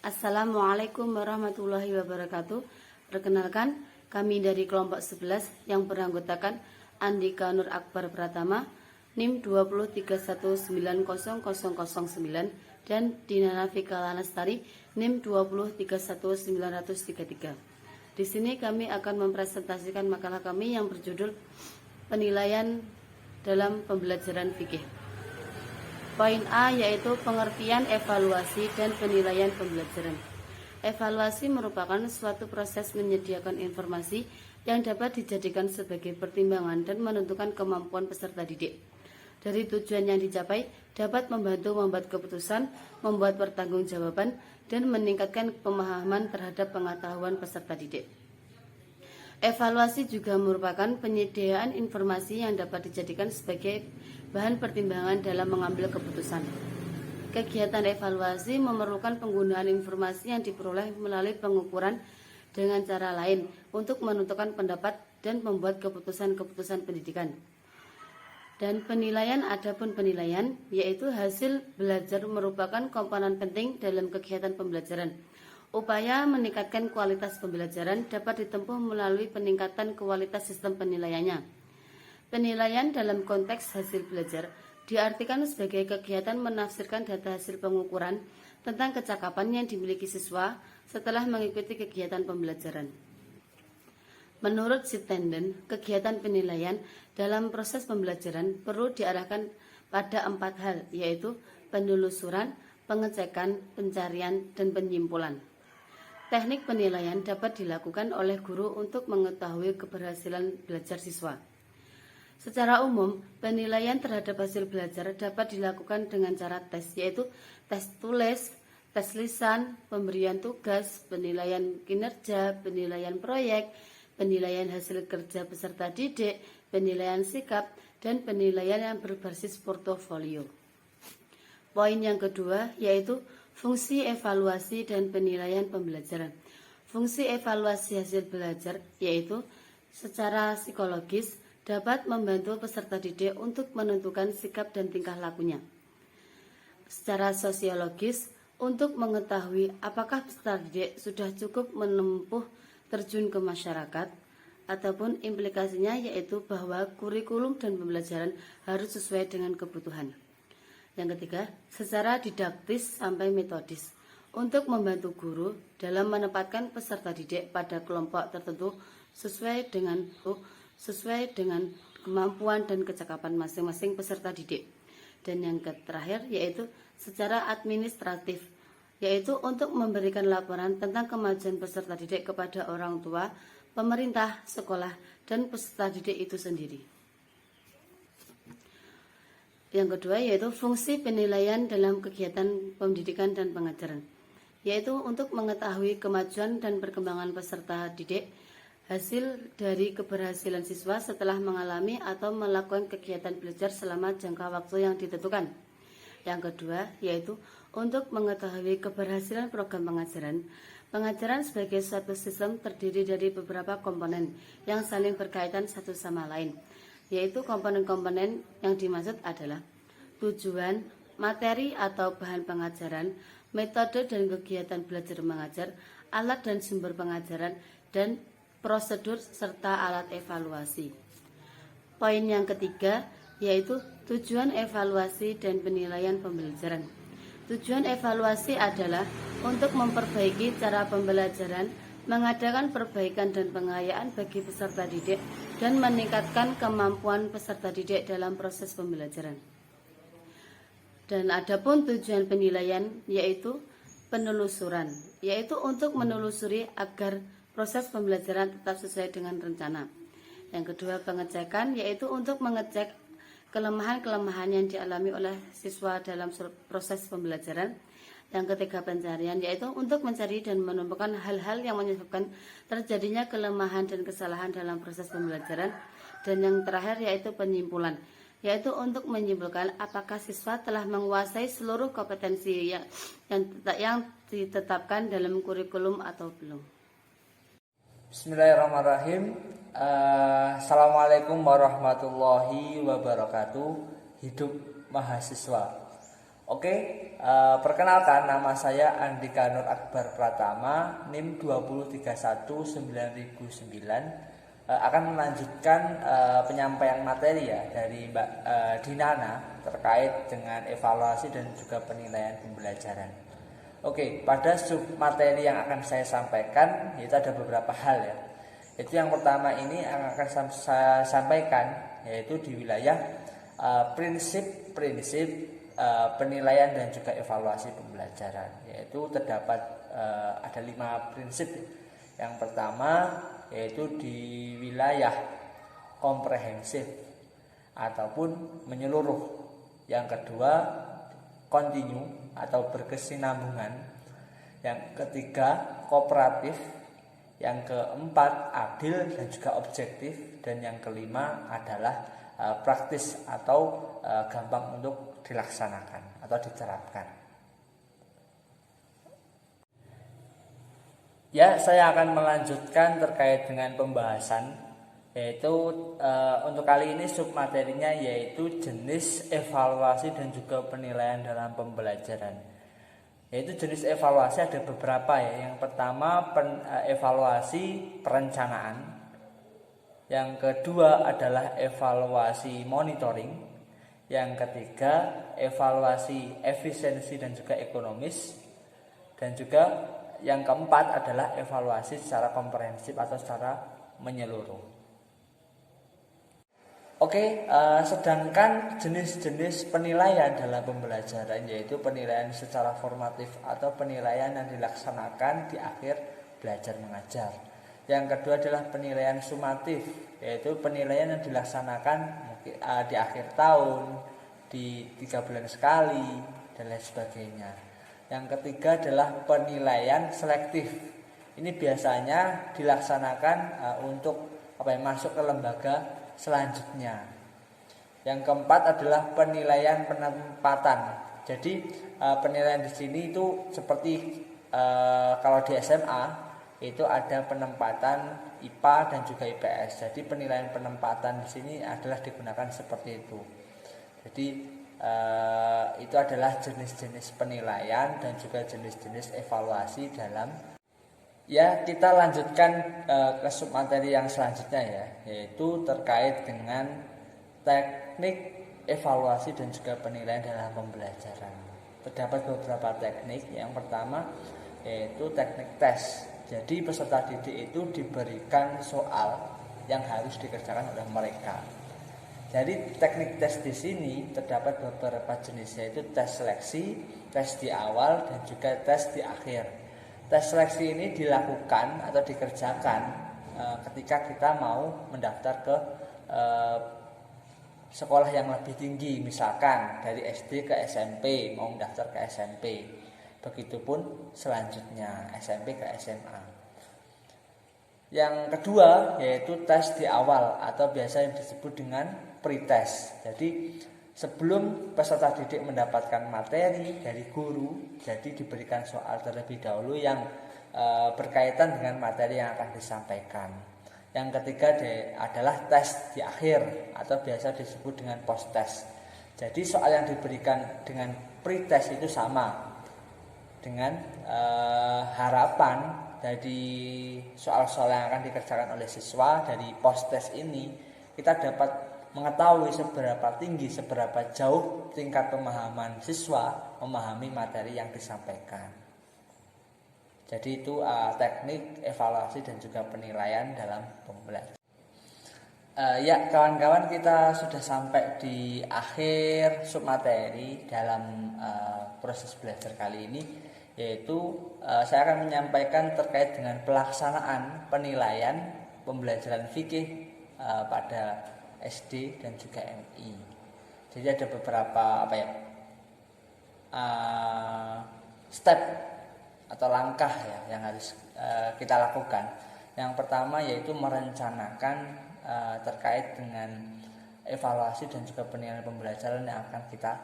Assalamualaikum warahmatullahi wabarakatuh. Perkenalkan, kami dari kelompok 11 yang beranggotakan Andika Nur Akbar Pratama, NIM 203190009 dan Dina Nafika Lanastari, NIM 2031933. Di sini kami akan mempresentasikan makalah kami yang berjudul Penilaian dalam Pembelajaran Fikih. Poin A yaitu pengertian, evaluasi, dan penilaian pembelajaran. Evaluasi merupakan suatu proses menyediakan informasi yang dapat dijadikan sebagai pertimbangan dan menentukan kemampuan peserta didik. Dari tujuan yang dicapai, dapat membantu membuat keputusan, membuat pertanggungjawaban, dan meningkatkan pemahaman terhadap pengetahuan peserta didik. Evaluasi juga merupakan penyediaan informasi yang dapat dijadikan sebagai bahan pertimbangan dalam mengambil keputusan. Kegiatan evaluasi memerlukan penggunaan informasi yang diperoleh melalui pengukuran dengan cara lain untuk menentukan pendapat dan membuat keputusan-keputusan pendidikan. Dan penilaian, adapun penilaian yaitu hasil belajar merupakan komponen penting dalam kegiatan pembelajaran. Upaya meningkatkan kualitas pembelajaran dapat ditempuh melalui peningkatan kualitas sistem penilaiannya. Penilaian dalam konteks hasil belajar diartikan sebagai kegiatan menafsirkan data hasil pengukuran tentang kecakapan yang dimiliki siswa setelah mengikuti kegiatan pembelajaran. Menurut Sittenden, kegiatan penilaian dalam proses pembelajaran perlu diarahkan pada 4 hal, yaitu penelusuran, pengecekan, pencarian, dan penyimpulan. Teknik penilaian dapat dilakukan oleh guru untuk mengetahui keberhasilan belajar siswa. Secara umum, penilaian terhadap hasil belajar dapat dilakukan dengan cara tes, yaitu tes tulis, tes lisan, pemberian tugas, penilaian kinerja, penilaian proyek, penilaian hasil kerja peserta didik, penilaian sikap, dan penilaian yang berbasis portofolio. Poin yang kedua yaitu fungsi evaluasi dan penilaian pembelajaran. Fungsi evaluasi hasil belajar yaitu secara psikologis dapat membantu peserta didik untuk menentukan sikap dan tingkah lakunya. Secara sosiologis untuk mengetahui apakah peserta didik sudah cukup menempuh terjun ke masyarakat, ataupun implikasinya yaitu bahwa kurikulum dan pembelajaran harus sesuai dengan kebutuhan. Yang ketiga, secara didaktis sampai metodis untuk membantu guru dalam menempatkan peserta didik pada kelompok tertentu sesuai dengan kemampuan dan kecakapan masing-masing peserta didik. Dan yang terakhir yaitu secara administratif, yaitu untuk memberikan laporan tentang kemajuan peserta didik kepada orang tua, pemerintah, sekolah, dan peserta didik itu sendiri. Yang kedua yaitu fungsi penilaian dalam kegiatan pendidikan dan pengajaran, yaitu untuk mengetahui kemajuan dan perkembangan peserta didik, hasil dari keberhasilan siswa setelah mengalami atau melakukan kegiatan belajar selama jangka waktu yang ditentukan. Yang kedua yaitu untuk mengetahui keberhasilan program pengajaran. Pengajaran sebagai suatu sistem terdiri dari beberapa komponen yang saling berkaitan satu sama lain, yaitu komponen-komponen yang dimaksud adalah tujuan, materi atau bahan pengajaran, metode dan kegiatan belajar mengajar, alat dan sumber pengajaran, dan prosedur serta alat evaluasi. Poin yang ketiga yaitu tujuan evaluasi dan penilaian pembelajaran. Tujuan evaluasi adalah untuk memperbaiki cara pembelajaran, mengadakan perbaikan dan pengayaan bagi peserta didik, dan meningkatkan kemampuan peserta didik dalam proses pembelajaran. Dan adapun tujuan penilaian yaitu penelusuran, yaitu untuk menelusuri agar proses pembelajaran tetap sesuai dengan rencana. Yang kedua, pengecekan yaitu untuk mengecek kelemahan-kelemahan yang dialami oleh siswa dalam proses pembelajaran. Yang ketiga, pencarian yaitu untuk mencari dan menemukan hal-hal yang menyebabkan terjadinya kelemahan dan kesalahan dalam proses pembelajaran. Dan yang terakhir yaitu penyimpulan, yaitu untuk menyimpulkan apakah siswa telah menguasai seluruh kompetensi yang ditetapkan dalam kurikulum atau belum. Bismillahirrahmanirrahim. Assalamualaikum warahmatullahi wabarakatuh. Hidup mahasiswa. Oke, perkenalkan nama saya Andika Nur Akbar Pratama, NIM 2031909, akan melanjutkan penyampaian materi ya dari Mbak Dinana terkait dengan evaluasi dan juga penilaian pembelajaran. Oke, pada sub materi yang akan saya sampaikan itu ada beberapa hal ya. Itu yang pertama ini yang akan saya sampaikan yaitu di wilayah prinsip-prinsip penilaian dan juga evaluasi pembelajaran, yaitu terdapat ada 5 prinsip. Yang pertama yaitu di wilayah komprehensif ataupun menyeluruh. Yang kedua kontinu atau berkesinambungan. Yang ketiga kooperatif. Yang keempat adil dan juga objektif. Dan yang kelima adalah praktis atau gampang untuk dilaksanakan atau diterapkan. Ya, saya akan melanjutkan terkait dengan pembahasan, yaitu untuk kali ini submaterinya yaitu jenis evaluasi dan juga penilaian dalam pembelajaran. Yaitu jenis evaluasi ada beberapa ya. Yang pertama evaluasi perencanaan. Yang kedua adalah evaluasi monitoring. Yang ketiga evaluasi efisiensi dan juga ekonomis. Dan juga yang keempat adalah evaluasi secara komprehensif atau secara menyeluruh. Oke, sedangkan jenis-jenis penilaian dalam pembelajaran yaitu penilaian secara formatif atau penilaian yang dilaksanakan di akhir belajar mengajar. Yang kedua adalah penilaian sumatif, yaitu penilaian yang dilaksanakan di akhir tahun, di 3 bulan sekali, dan lain sebagainya. Yang ketiga adalah penilaian selektif. Ini biasanya dilaksanakan untuk masuk ke lembaga selanjutnya. Yang keempat adalah penilaian penempatan. Jadi penilaian di sini itu seperti kalau di SMA itu ada penempatan IPA dan juga IPS. Jadi penilaian penempatan di sini adalah digunakan seperti itu. Jadi itu adalah jenis-jenis penilaian dan juga jenis-jenis evaluasi dalam. Ya, kita lanjutkan ke submateri yang selanjutnya ya, yaitu terkait dengan teknik evaluasi dan juga penilaian dalam pembelajaran. Terdapat beberapa teknik. Yang pertama yaitu teknik tes. Jadi peserta didik itu diberikan soal yang harus dikerjakan oleh mereka. Jadi teknik tes di sini terdapat beberapa jenis, yaitu tes seleksi, tes di awal dan juga tes di akhir. Tes seleksi ini dilakukan atau dikerjakan ketika kita mau mendaftar ke sekolah yang lebih tinggi, misalkan dari SD ke SMP, mau mendaftar ke SMP. Begitupun selanjutnya SMP ke SMA. Yang kedua yaitu tes di awal atau biasa yang disebut dengan pretest. Jadi sebelum peserta didik mendapatkan materi dari guru, jadi diberikan soal terlebih dahulu yang berkaitan dengan materi yang akan disampaikan. Yang ketiga adalah tes di akhir atau biasa disebut dengan post test. Jadi soal yang diberikan dengan pretest itu sama dengan harapan dari soal-soal yang akan dikerjakan oleh siswa. Dari post test ini kita dapat mengetahui seberapa tinggi, seberapa jauh tingkat pemahaman siswa memahami materi yang disampaikan. Jadi itu teknik evaluasi dan juga penilaian dalam pembelajaran. Ya kawan-kawan, kita sudah sampai di akhir submateri dalam proses belajar kali ini, yaitu saya akan menyampaikan terkait dengan pelaksanaan penilaian pembelajaran fikih pada SD dan juga MI. Jadi ada beberapa step atau langkah ya yang harus kita lakukan. Yang pertama yaitu merencanakan terkait dengan evaluasi dan juga penilaian pembelajaran yang akan kita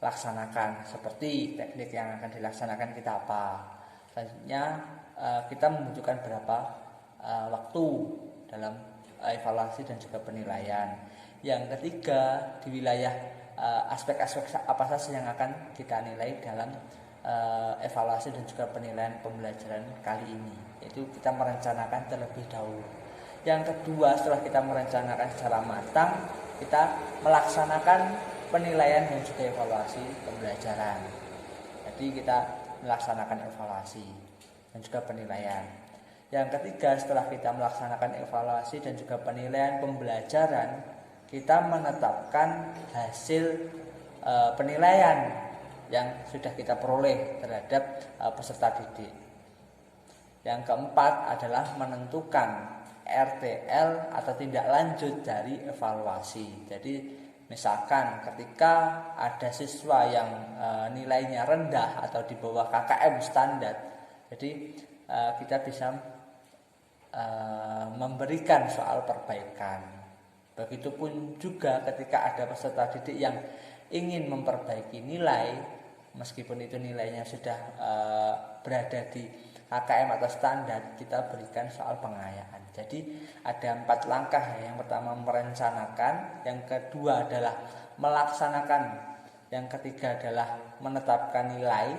laksanakan. Seperti teknik yang akan dilaksanakan kita apa. Selanjutnya kita membutuhkan berapa waktu dalam evaluasi dan juga penilaian. Yang ketiga, di wilayah aspek-aspek apa saja yang akan kita nilai dalam evaluasi dan juga penilaian pembelajaran kali ini, yaitu kita merencanakan terlebih dahulu. Yang kedua, setelah kita merencanakan secara matang, kita melaksanakan penilaian dan juga evaluasi pembelajaran. Jadi kita melaksanakan evaluasi dan juga penilaian. Yang ketiga, setelah kita melaksanakan evaluasi dan juga penilaian pembelajaran, kita menetapkan hasil penilaian yang sudah kita peroleh terhadap peserta didik. Yang keempat adalah menentukan RTL atau tindak lanjut dari evaluasi. Jadi misalkan ketika ada siswa yang nilainya rendah atau di bawah KKM standar, jadi kita bisa memberikan soal perbaikan. Begitupun juga ketika ada peserta didik yang ingin memperbaiki nilai, meskipun itu nilainya sudah berada di KKM atau standar, kita berikan soal pengayaan. Jadi ada 4 langkah ya. Yang pertama merencanakan, yang kedua adalah melaksanakan, yang ketiga adalah menetapkan nilai,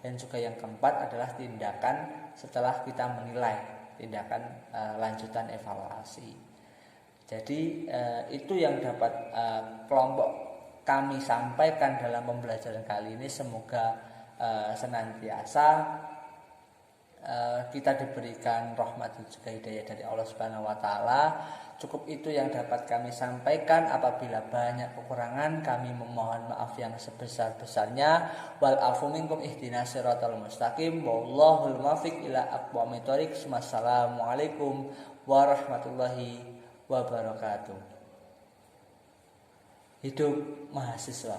dan juga yang keempat adalah tindakan setelah kita menilai, tindakan lanjutan evaluasi. Jadi itu yang dapat kelompok kami sampaikan dalam pembelajaran kali ini. Semoga senantiasa kita diberikan rahmat dan juga hidayah dari Allah Subhanahu wa taala. Cukup itu yang dapat kami sampaikan. Apabila banyak kekurangan, kami memohon maaf yang sebesar-besarnya. Wal afu minkum ihdinas siratal mustaqim. Wallahul muwaffiq ila aqwamit thoriq. Wassalamualaikum warahmatullahi wabarakatuh. Hidup mahasiswa.